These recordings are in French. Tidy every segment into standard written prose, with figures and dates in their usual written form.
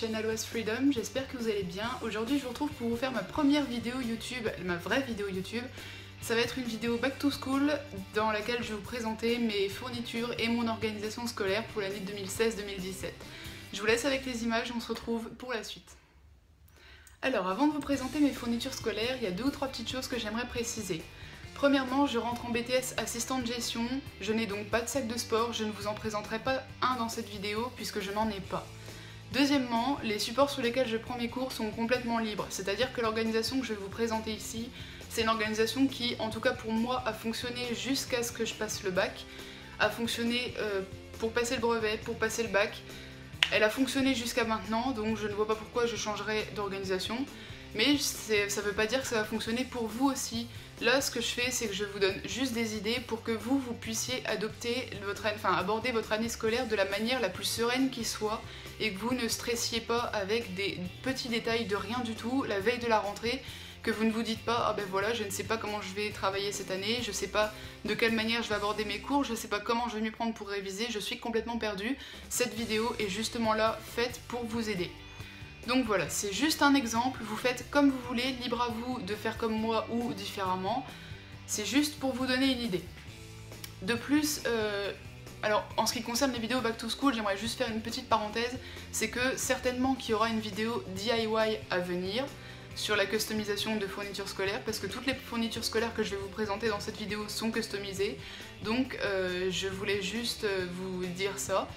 chaîne Aloes Freedom, j'espère que vous allez bien. Aujourd'hui je vous retrouve pour vous faire ma première vidéo YouTube, ma vraie vidéo YouTube. Ça va être une vidéo back to school dans laquelle je vais vous présenter mes fournitures et mon organisation scolaire pour l'année 2016-2017. Je vous laisse avec les images, on se retrouve pour la suite. Alors avant de vous présenter mes fournitures scolaires, il y a 2 ou 3 petites choses que j'aimerais préciser. Premièrement, je rentre en BTS assistante gestion, je n'ai donc pas de sac de sport, je ne vous en présenterai pas un dans cette vidéo puisque je n'en ai pas. Deuxièmement, les supports sur lesquels je prends mes cours sont complètement libres, c'est-à-dire que l'organisation que je vais vous présenter ici, c'est une organisation qui, en tout cas pour moi, a fonctionné jusqu'à ce que je passe le bac, a fonctionné pour passer le brevet, pour passer le bac. Elle a fonctionné jusqu'à maintenant, donc je ne vois pas pourquoi je changerais d'organisation. Mais ça ne veut pas dire que ça va fonctionner pour vous aussi. Là, ce que je fais, c'est que je vous donne juste des idées pour que vous puissiez aborder votre année scolaire de la manière la plus sereine qui soit et que vous ne stressiez pas avec des petits détails de rien du tout la veille de la rentrée, que vous ne vous dites pas « Ah ben voilà, je ne sais pas comment je vais travailler cette année, je ne sais pas de quelle manière je vais aborder mes cours, je ne sais pas comment je vais m'y prendre pour réviser, je suis complètement perdue ». Cette vidéo est justement là, faite pour vous aider. Donc voilà, c'est juste un exemple, vous faites comme vous voulez, libre à vous de faire comme moi ou différemment. C'est juste pour vous donner une idée. De plus, alors en ce qui concerne les vidéos back to school, j'aimerais juste faire une petite parenthèse, c'est que certainement qu'il y aura une vidéo DIY à venir sur la customisation de fournitures scolaires, parce que toutes les fournitures scolaires que je vais vous présenter dans cette vidéo sont customisées, donc je voulais juste vous dire ça.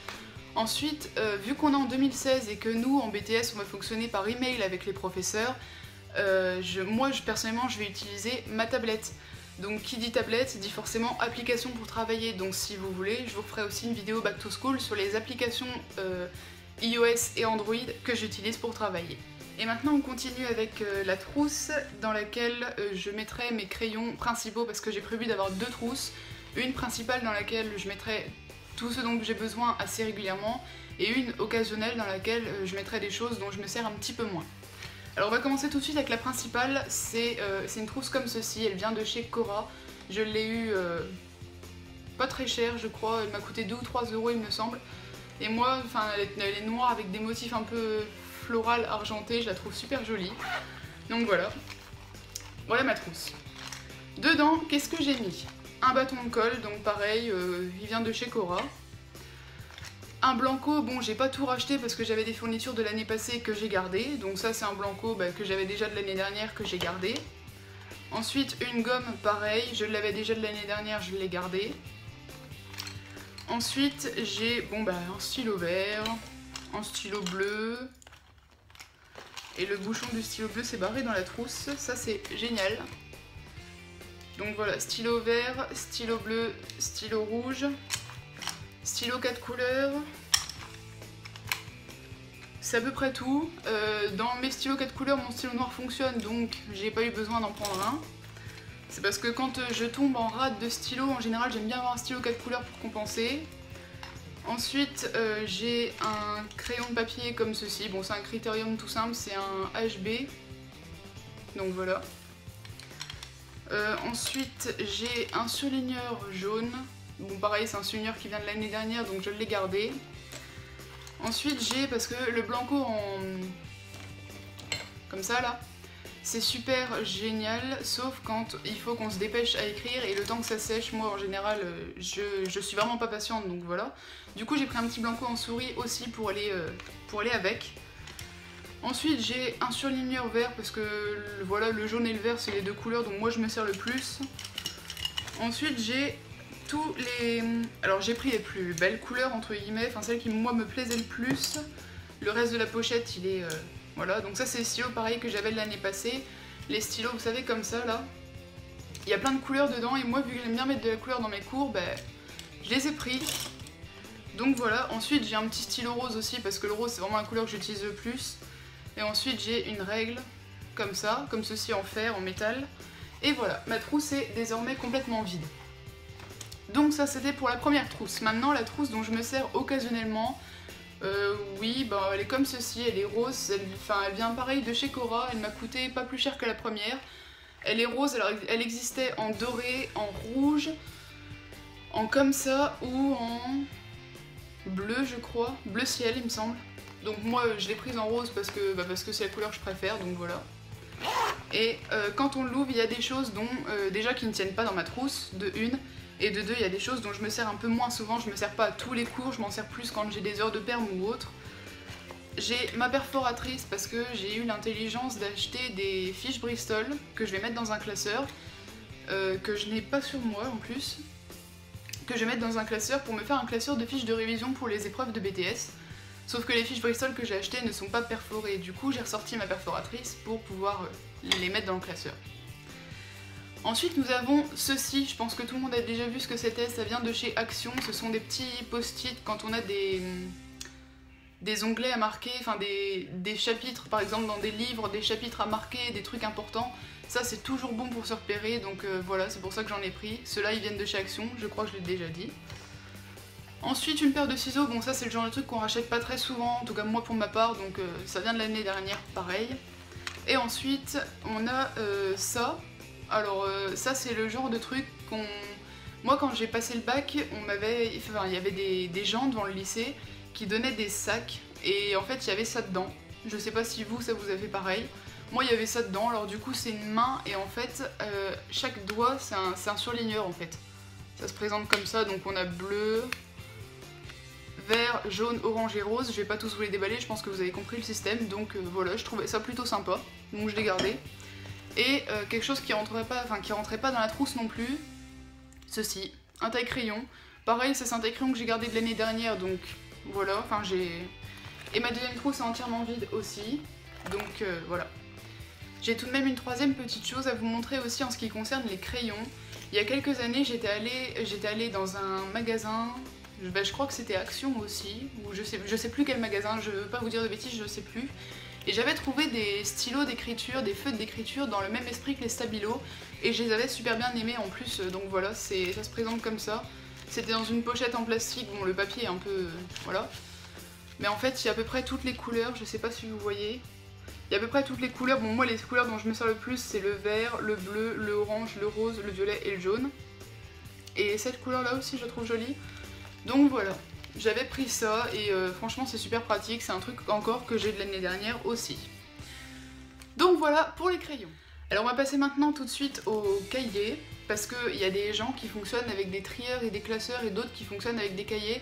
Ensuite, vu qu'on est en 2016 et que nous, en BTS, on va fonctionner par email avec les professeurs, moi, personnellement, je vais utiliser ma tablette. Donc, qui dit tablette, dit forcément application pour travailler. Donc, si vous voulez, je vous ferai aussi une vidéo back to school sur les applications iOS et Android que j'utilise pour travailler. Et maintenant, on continue avec la trousse dans laquelle je mettrai mes crayons principaux parce que j'ai prévu d'avoir 2 trousses. Une principale dans laquelle je mettrai tout ce dont j'ai besoin assez régulièrement, et une occasionnelle dans laquelle je mettrai des choses dont je me sers un petit peu moins. Alors on va commencer tout de suite avec la principale, c'est une trousse comme ceci, elle vient de chez Cora, je l'ai eue pas très cher je crois, elle m'a coûté 2 ou 3 € il me semble, et moi, elle est noire avec des motifs un peu floral argenté, je la trouve super jolie, donc voilà ma trousse. Dedans, qu'est-ce que j'ai mis ? Un bâton de colle, donc pareil, il vient de chez Cora. Un blanco, bon j'ai pas tout racheté parce que j'avais des fournitures de l'année passée que j'ai gardé, donc ça c'est un blanco que j'avais déjà de l'année dernière que j'ai gardé. Ensuite une gomme, pareil, je l'avais déjà de l'année dernière, je l'ai gardé. Ensuite j'ai un stylo vert, un stylo bleu, et le bouchon du stylo bleu s'est barré dans la trousse, ça c'est génial. Donc voilà, stylo vert, stylo bleu, stylo rouge, stylo 4 couleurs. C'est à peu près tout. Dans mes stylos 4 couleurs, mon stylo noir fonctionne, donc j'ai pas eu besoin d'en prendre un. C'est parce que quand je tombe en rade de stylo, en général j'aime bien avoir un stylo 4 couleurs pour compenser. Ensuite, j'ai un crayon de papier comme ceci. Bon, c'est un critérium tout simple, c'est un HB. Donc voilà. Ensuite j'ai un surligneur jaune, bon pareil c'est un surligneur qui vient de l'année dernière donc je l'ai gardé. Ensuite j'ai, parce que le blanco comme ça là, c'est super génial sauf quand il faut qu'on se dépêche à écrire et le temps que ça sèche, moi en général je suis vraiment pas patiente donc voilà. Du coup j'ai pris un petit blanco en souris aussi pour aller avec. Ensuite j'ai un surligneur vert parce que voilà, le jaune et le vert c'est les 2 couleurs dont moi je me sers le plus. Ensuite j'ai tous les... Alors j'ai pris les plus belles couleurs entre guillemets, enfin celles qui moi me plaisaient le plus. Le reste de la pochette il est... voilà, donc ça c'est les stylos pareil que j'avais de l'année passée. Les stylos vous savez comme ça là. Il y a plein de couleurs dedans et moi vu que j'aime bien mettre de la couleur dans mes cours, je les ai pris. Donc voilà, ensuite j'ai un petit stylo rose aussi parce que le rose c'est vraiment la couleur que j'utilise le plus. Et ensuite j'ai une règle, comme ça, comme ceci en fer, en métal. Et voilà, ma trousse est désormais complètement vide. Donc ça c'était pour la première trousse. Maintenant la trousse dont je me sers occasionnellement, oui, elle est comme ceci, elle est rose, elle vient pareil de chez Cora, elle m'a coûté pas plus cher que la première. Elle est rose, alors elle existait en doré, en rouge, en comme ça ou en bleu je crois, bleu ciel il me semble. Donc moi je l'ai prise en rose parce que c'est la couleur que je préfère, donc voilà. Et quand on l'ouvre, il y a des choses dont déjà qui ne tiennent pas dans ma trousse, de une, et de deux, il y a des choses dont je me sers un peu moins souvent, je me sers pas à tous les cours, je m'en sers plus quand j'ai des heures de perm ou autre. J'ai ma perforatrice parce que j'ai eu l'intelligence d'acheter des fiches Bristol que je vais mettre dans un classeur, que je n'ai pas sur moi en plus, que je vais mettre dans un classeur pour me faire un classeur de fiches de révision pour les épreuves de BTS. Sauf que les fiches Bristol que j'ai achetées ne sont pas perforées, du coup j'ai ressorti ma perforatrice pour pouvoir les mettre dans le classeur. Ensuite nous avons ceci, je pense que tout le monde a déjà vu ce que c'était, ça vient de chez Action, ce sont des petits post-it quand on a des onglets à marquer, enfin des chapitres par exemple dans des livres, des chapitres à marquer, des trucs importants. Ça c'est toujours bon pour se repérer, donc voilà, c'est pour ça que j'en ai pris. Ceux-là ils viennent de chez Action, je crois que je l'ai déjà dit. Ensuite une paire de ciseaux, bon ça c'est le genre de truc qu'on rachète pas très souvent, en tout cas moi pour ma part, donc ça vient de l'année dernière, pareil. Et ensuite on a ça. Alors ça c'est le genre de truc qu'on... Moi quand j'ai passé le bac, il y avait des gens devant le lycée qui donnaient des sacs, et en fait il y avait ça dedans. Je sais pas si vous, ça vous a fait pareil. Moi il y avait ça dedans, alors du coup c'est une main, et en fait chaque doigt c'est un surligneur en fait. Ça se présente comme ça, donc on a bleu, vert, jaune, orange et rose. Je vais pas tous vous les déballer, je pense que vous avez compris le système, donc voilà, je trouvais ça plutôt sympa, donc je l'ai gardé. Et quelque chose qui rentrait pas dans la trousse non plus, ceci, un taille-crayon. Pareil, c'est un taille-crayon que j'ai gardé de l'année dernière, donc voilà, enfin j'ai... Et ma deuxième trousse est entièrement vide aussi, donc voilà. J'ai tout de même une troisième petite chose à vous montrer aussi en ce qui concerne les crayons. Il y a quelques années, j'étais allée dans un magasin, je crois que c'était Action aussi, ou je sais plus quel magasin, je veux pas vous dire de bêtises, je sais plus. Et j'avais trouvé des stylos d'écriture, des feutres d'écriture dans le même esprit que les stabilos, et je les avais super bien aimés en plus, donc voilà, ça se présente comme ça. C'était dans une pochette en plastique, bon le papier est un peu... voilà. Mais en fait il y a à peu près toutes les couleurs, je sais pas si vous voyez. Il y a à peu près toutes les couleurs, bon moi les couleurs dont je me sers le plus c'est le vert, le bleu, le orange, le rose, le violet et le jaune. Et cette couleur là aussi je la trouve jolie. Donc voilà, j'avais pris ça et franchement c'est super pratique, c'est un truc encore que j'ai de l'année dernière aussi. Donc voilà pour les crayons. Alors on va passer maintenant tout de suite aux cahiers, parce qu'il y a des gens qui fonctionnent avec des trieurs et des classeurs et d'autres qui fonctionnent avec des cahiers.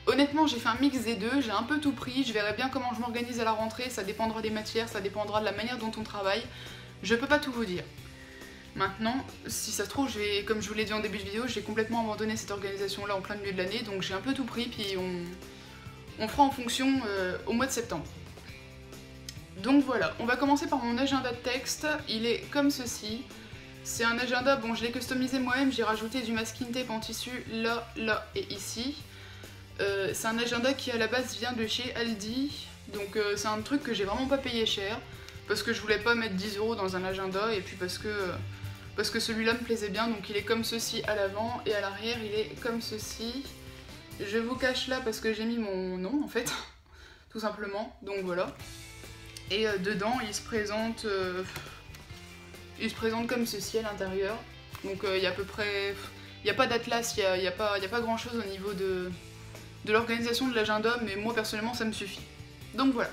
Honnêtement j'ai fait un mix des deux, j'ai un peu tout pris, je verrai bien comment je m'organise à la rentrée, ça dépendra des matières, ça dépendra de la manière dont on travaille, je peux pas tout vous dire. Maintenant, si ça se trouve, comme je vous l'ai dit en début de vidéo, j'ai complètement abandonné cette organisation là en plein milieu de l'année, donc j'ai un peu tout pris, puis on fera en fonction au mois de septembre. Donc voilà, on va commencer par mon agenda de texte, il est comme ceci. C'est un agenda, bon je l'ai customisé moi-même, j'ai rajouté du masking tape en tissu là, là et ici. C'est un agenda qui à la base vient de chez Aldi, donc c'est un truc que j'ai vraiment pas payé cher, parce que je voulais pas mettre 10 € dans un agenda, et puis parce que celui-là me plaisait bien, donc il est comme ceci à l'avant, et à l'arrière il est comme ceci. Je vous cache là parce que j'ai mis mon nom en fait, tout simplement, donc voilà. Et dedans il se présente comme ceci à l'intérieur, donc il y a à peu près... Il n'y a pas d'atlas, il n'y a pas grand chose au niveau de l'organisation de l'agenda, mais moi personnellement ça me suffit. Donc voilà.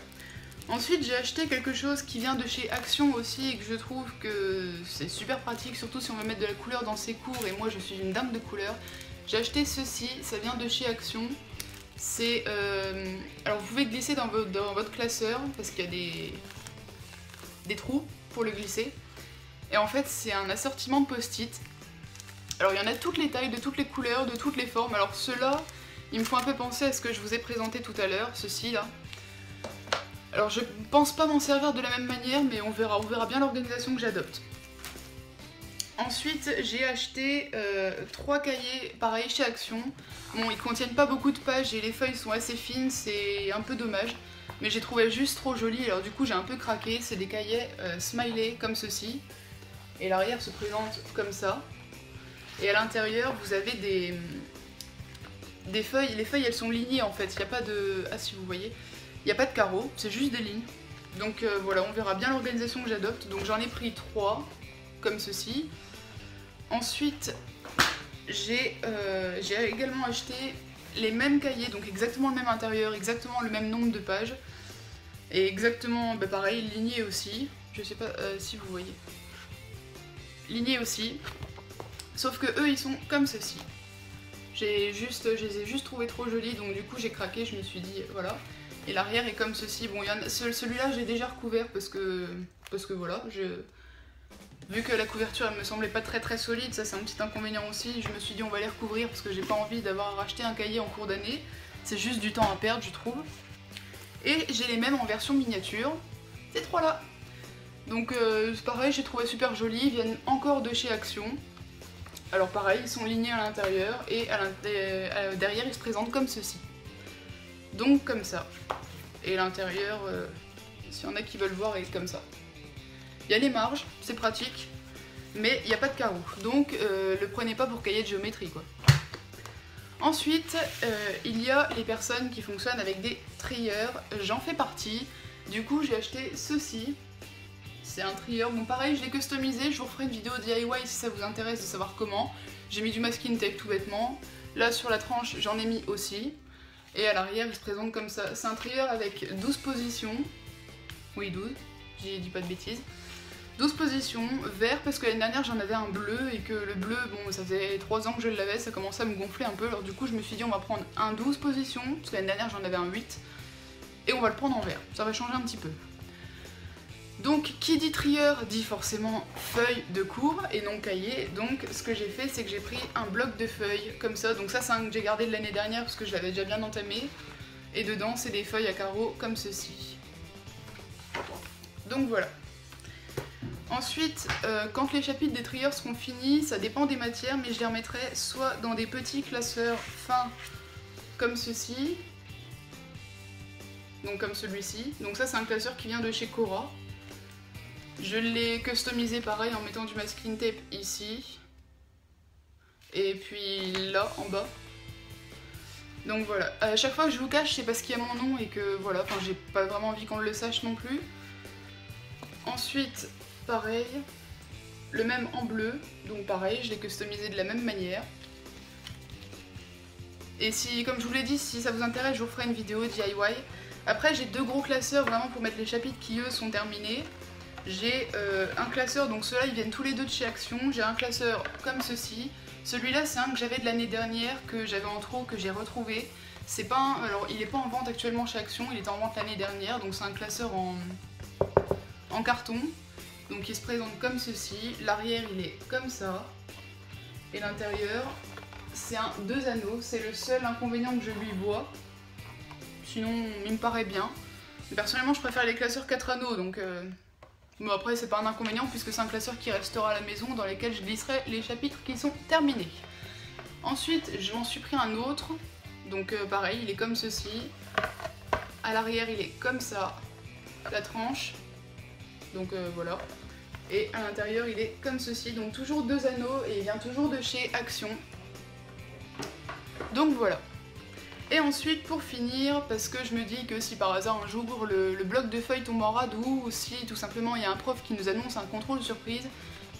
Ensuite j'ai acheté quelque chose qui vient de chez Action aussi et que je trouve que c'est super pratique, surtout si on veut mettre de la couleur dans ses cours, et moi je suis une dame de couleur. J'ai acheté ceci, ça vient de chez Action. C'est... alors vous pouvez glisser dans votre classeur, parce qu'il y a des trous pour le glisser. Et en fait c'est un assortiment de post-it. Alors il y en a toutes les tailles, de toutes les couleurs, de toutes les formes. Alors ceux-là, ils me font un peu penser à ce que je vous ai présenté tout à l'heure, ceci là. Alors je pense pas m'en servir de la même manière, mais on verra bien l'organisation que j'adopte. Ensuite j'ai acheté 3 cahiers, pareil chez Action. Bon ils contiennent pas beaucoup de pages et les feuilles sont assez fines, c'est un peu dommage. Mais j'ai trouvé juste trop joli, alors du coup j'ai un peu craqué. C'est des cahiers smiley comme ceci. Et l'arrière se présente comme ça. Et à l'intérieur vous avez des feuilles, les feuilles elles sont lignées en fait, il n'y a pas de... Ah si vous voyez, il n'y a pas de carreaux, c'est juste des lignes. Donc voilà, on verra bien l'organisation que j'adopte. Donc j'en ai pris 3, comme ceci. Ensuite, j'ai également acheté les mêmes cahiers, donc exactement le même intérieur, exactement le même nombre de pages. Et exactement bah pareil, ligné aussi, je sais pas si vous voyez. Ligné aussi, sauf que eux ils sont comme ceci. Je les ai juste trouvés trop jolis, donc du coup j'ai craqué, je me suis dit voilà. Et l'arrière est comme ceci. Bon, celui-là j'ai déjà recouvert parce que voilà, vu que la couverture elle me semblait pas très solide, ça c'est un petit inconvénient aussi, je me suis dit on va les recouvrir parce que j'ai pas envie d'avoir à racheter un cahier en cours d'année. C'est juste du temps à perdre je trouve. Et j'ai les mêmes en version miniature, ces trois là. Donc c'est pareil, j'ai trouvé super jolis, ils viennent encore de chez Action. Alors pareil, ils sont lignés à l'intérieur et derrière ils se présentent comme ceci. Donc comme ça. Et l'intérieur, s'il y en a qui veulent voir, est comme ça. Il y a les marges, c'est pratique, mais il n'y a pas de carreaux. Donc le prenez pas pour cahier de géométrie quoi. Ensuite, il y a les personnes qui fonctionnent avec des trieurs, j'en fais partie. Du coup j'ai acheté ceci. C'est un trieur, bon pareil je l'ai customisé, je vous referai une vidéo DIY si ça vous intéresse de savoir comment. J'ai mis du masking tape tout bêtement, là sur la tranche j'en ai mis aussi, et à l'arrière il se présente comme ça. C'est un trieur avec 12 positions, oui 12, j'y dis pas de bêtises, 12 positions, vert parce que l'année dernière j'en avais un bleu et que le bleu, bon ça faisait 3 ans que je l'avais, ça commençait à me gonfler un peu, alors du coup je me suis dit on va prendre un 12 positions, parce que l'année dernière j'en avais un 8, et on va le prendre en vert, ça va changer un petit peu. Donc qui dit trieur dit forcément feuille de cours et non cahier, donc ce que j'ai fait c'est que j'ai pris un bloc de feuilles comme ça, donc ça c'est un que j'ai gardé de l'année dernière parce que je l'avais déjà bien entamé, et dedans c'est des feuilles à carreaux comme ceci. Donc voilà. Ensuite, quand les chapitres des trieurs seront finis, ça dépend des matières, mais je les remettrai soit dans des petits classeurs fins comme ceci, donc comme celui-ci, donc ça c'est un classeur qui vient de chez Cora. Je l'ai customisé pareil en mettant du masking tape ici. Et puis là, en bas. Donc voilà. À chaque fois que je vous cache, c'est parce qu'il y a mon nom et que voilà, enfin j'ai pas vraiment envie qu'on le sache non plus. Ensuite, pareil. Le même en bleu. Donc pareil, je l'ai customisé de la même manière. Et si, comme je vous l'ai dit, si ça vous intéresse, je vous ferai une vidéo DIY. Après, j'ai deux gros classeurs vraiment pour mettre les chapitres qui eux sont terminés. J'ai un classeur, donc ceux-là ils viennent tous les deux de chez Action. J'ai un classeur comme ceci. Celui-là c'est un que j'avais de l'année dernière, que j'avais en trop, que j'ai retrouvé. C'est pas un, alors il n'est pas en vente actuellement chez Action, il était en vente l'année dernière, donc c'est un classeur en carton. Donc il se présente comme ceci. L'arrière il est comme ça. Et l'intérieur c'est un 2 anneaux. C'est le seul inconvénient que je lui vois. Sinon il me paraît bien. Mais personnellement je préfère les classeurs 4 anneaux, donc... Bon après c'est pas un inconvénient puisque c'est un classeur qui restera à la maison dans lequel je glisserai les chapitres qui sont terminés. Ensuite je m'en suis pris un autre, donc pareil il est comme ceci. À l'arrière il est comme ça, la tranche, donc voilà. Et à l'intérieur il est comme ceci, donc toujours 2 anneaux et il vient toujours de chez Action. Donc voilà. Et ensuite pour finir, parce que je me dis que si par hasard un jour le bloc de feuilles tombe en rade ou si tout simplement il y a un prof qui nous annonce un contrôle surprise,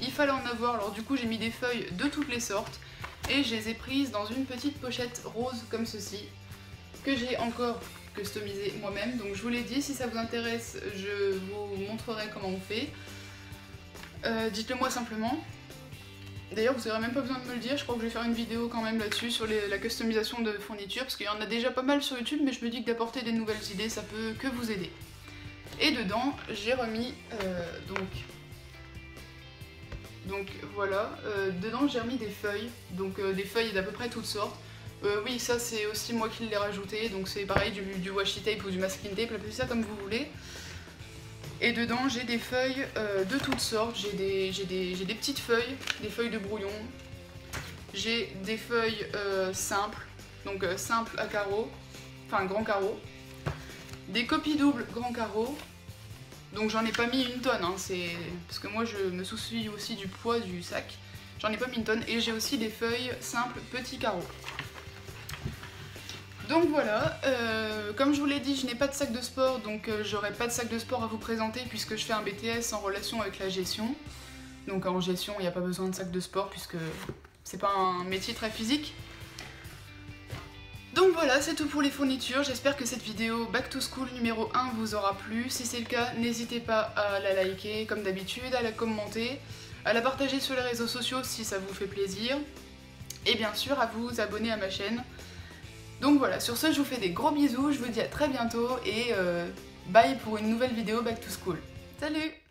il fallait en avoir, alors du coup j'ai mis des feuilles de toutes les sortes et je les ai prises dans une petite pochette rose comme ceci, que j'ai encore customisé moi-même, donc je vous l'ai dit, si ça vous intéresse je vous montrerai comment on fait. Dites-le moi simplement. D'ailleurs vous n'aurez même pas besoin de me le dire, je crois que je vais faire une vidéo quand même là-dessus sur la customisation de fournitures, parce qu'il y en a déjà pas mal sur YouTube, mais je me dis que d'apporter des nouvelles idées ça peut que vous aider. Et dedans j'ai remis donc voilà, dedans j'ai remis des feuilles, donc des feuilles d'à peu près toutes sortes. Oui ça c'est aussi moi qui l'ai rajouté, donc c'est pareil du washi tape ou du masking tape, appelez ça comme vous voulez. Et dedans j'ai des feuilles de toutes sortes, j'ai des petites feuilles, des feuilles de brouillon, j'ai des feuilles simples, donc simples à carreaux, enfin grand carreau, des copies doubles grand carreau, donc j'en ai pas mis une tonne, hein, parce que moi je me soucie aussi du poids du sac, j'en ai pas mis une tonne, et j'ai aussi des feuilles simples petits carreaux. Donc voilà, comme je vous l'ai dit, je n'ai pas de sac de sport, donc j'aurai pas de sac de sport à vous présenter puisque je fais un BTS en relation avec la gestion. Donc en gestion, il n'y a pas besoin de sac de sport puisque c'est pas un métier très physique. Donc voilà, c'est tout pour les fournitures. J'espère que cette vidéo Back to School numéro 1 vous aura plu. Si c'est le cas, n'hésitez pas à la liker comme d'habitude, à la commenter, à la partager sur les réseaux sociaux si ça vous fait plaisir, et bien sûr à vous abonner à ma chaîne. Donc voilà, sur ce je vous fais des gros bisous, je vous dis à très bientôt et bye pour une nouvelle vidéo Back to School. Salut!